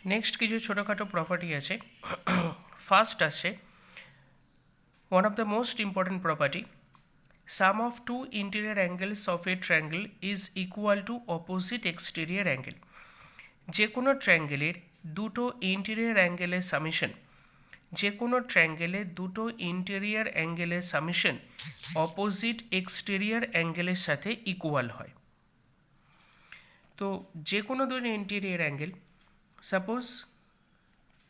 Next কিছু ছোটোখাটো property আছে। ফার্স্ট আছে one of the most important property, sum of two interior angles of a triangle is equal to opposite exterior angle। যে কোনো ট্রায়াঙ্গেলের দুটো interior অ্যাঙ্গেলের summation, যে কোনো ট্রায়াঙ্গেলের দুটো ইন্টেরিয়র অ্যাঙ্গেলের সামেশন অপোজিট এক্সটেরিয়র অ্যাঙ্গেলের সাথে ইকুয়াল হয়। তো যে কোনো দুটো ইন্টেরিয়র অ্যাঙ্গেল, সাপোজ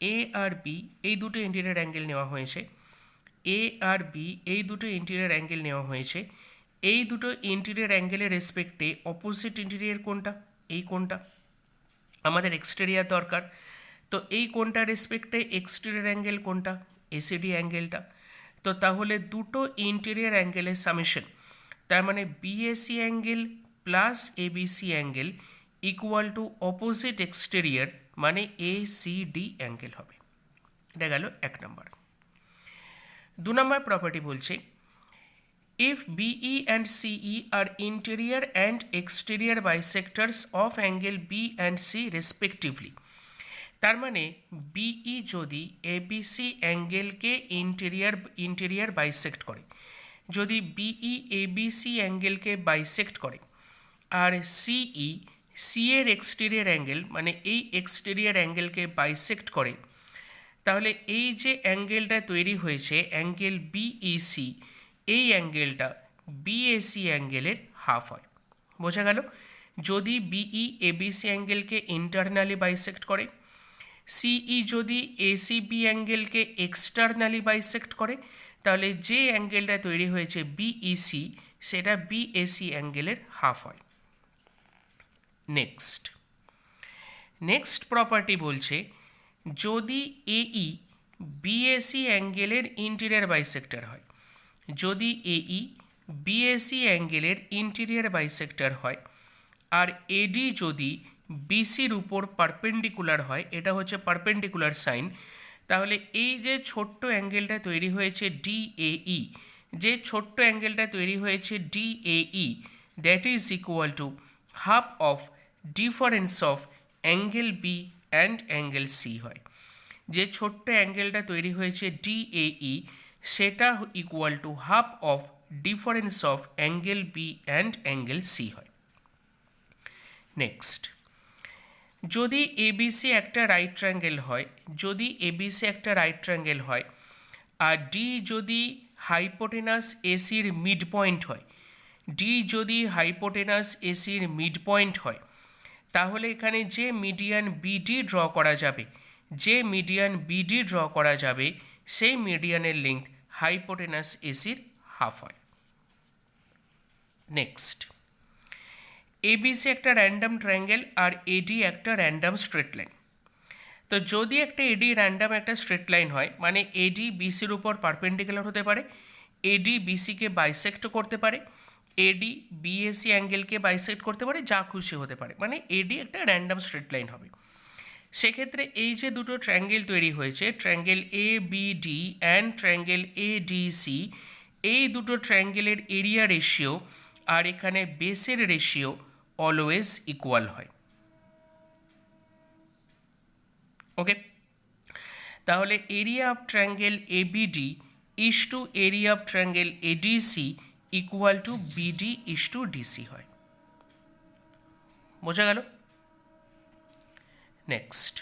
এ আর বি এই দুটো ইন্টেরিয়র অ্যাঙ্গেল নেওয়া হয়েছে, এ আর বি এই দুটো ইন্টেরিয়র অ্যাঙ্গেল নেওয়া হয়েছে। এই দুটো ইন্টেরিয়র অ্যাঙ্গেলের রেসপেক্টে অপোজিট ইন্টেরিয়র কোনটা? এই কোনটা আমাদের এক্সটেরিয়র দরকার। তো এই কোনটা রেসপেক্টে এক্সটেরিয়র অ্যাঙ্গেল কোনটা? এসিডি অ্যাঙ্গেলটা। তো তাহলে দুটো ইন্টেরিয়র অ্যাঙ্গেলের সামেশন, তার মানে BAC angle plus ABC angle equal to opposite exterior মানে এসিডি অ্যাঙ্গেল হবে। এটা গেল এক নম্বর। দু নম্বর প্রপার্টি বলছে if BE and CE are interior and exterior bisectors of angle B and C respectively, তার মানে BE যদি ABC অ্যাঙ্গেলকে ইন্টেরিয়র বাইসেক্ট করে, যদি BE ABC অ্যাঙ্গেলকে বাইসেক্ট করে আর CE সি এর এক্সটেরিয়র অ্যাঙ্গেল মানে এই এক্সটেরিয়র অ্যাঙ্গেলকে বাইসেক্ট করে, তাহলে এই যে অ্যাঙ্গেলটা তৈরি হয়েছে অ্যাঙ্গেল বিইসি, এই অ্যাঙ্গেলটা বিএসি অ্যাঙ্গেলের হাফ হয়। বোঝা গেল? যদি বিই এবিসি অ্যাঙ্গেলকে ইন্টারনালি বাইসেক্ট করে, সিই যদি এসিবি অ্যাঙ্গেলকে এক্সটার্নালি বাইসেক্ট করে, তাহলে যে অ্যাঙ্গেলটা তৈরি হয়েছে বিইসি সেটা বিএসি অ্যাঙ্গেলের হাফ হয়। নেক্সট প্রপার্টি বলছে যদি এই বিএসি অ্যাঙ্গেলের ইন্টেরিয়র বাইসেক্টর হয়, যদি এই বিএসি অ্যাঙ্গেলের ইন্টেরিয়র বাইসেক্টর হয় আর এডি যদি বিসির উপর পারপেন্ডিকুলার হয়, এটা হচ্ছে পারপেন্ডিকুলার সাইন, তাহলে এই যে ছোট্ট অ্যাঙ্গেলটা তৈরি হয়েছে ডিএই, যে ছোট্ট অ্যাঙ্গেলটা তৈরি হয়েছে DAE, that is equal to half of difference of angle B and angle C হয়। যে ছোট্ট অ্যাঙ্গেলটা তৈরি হয়েছে ডিএই সেটা equal to half of difference of angle B and angle C হয়। নেক্সট, যদি এবিসি একটা রাইট ট্রায়াঙ্গেল হয়, যদি এবিসি একটা রাইট ট্রায়াঙ্গেল হয় আর ডি যদি হাইপোটেনাস এসির মিড পয়েন্ট হয়, ডি যদি হাইপোটেনাস এসির মিড পয়েন্ট হয়, তাহলে এখানে যে মিডিয়ান বিডি ড্র করা যাবে, যে মিডিয়ান বিডি ড্র করা যাবে সেই মিডিয়ানের লেন্থ হাইপোটেনাস এসির হাফ হয়। নেক্সট, এবিসি একটা র্যান্ডাম ট্রায়াঙ্গেল আর এডি একটা র্যান্ডাম স্ট্রেট লাইন। তো যদি একটা এডি র্যান্ডাম একটা স্ট্রেট লাইন হয়, মানে এডি বিসির উপর পারপেন্ডিকুলার হতে পারে, এডি বিসিকে বাইসেক্ট করতে পারে, এডি বিএসি অ্যাঙ্গেলকে বাইসেক্ট করতে পারে, যা খুশি হতে পারে, মানে এডি একটা র্যান্ডাম স্ট্রেট লাইন হবে। সেক্ষেত্রে এই যে দুটো ট্রায়াঙ্গেল তৈরি হয়েছে, triangle A BD and triangle ADC, এই দুটো ট্রায়াঙ্গেলের এরিয়া রেশিও আর এখানে বেসের রেশিও অলওয়েজ ইকুয়াল হয়। ওকে, তাহলে area of triangle ABD is to area of triangle ADC equal to BD is to DC হয়। বোঝা গেল? নেক্সট,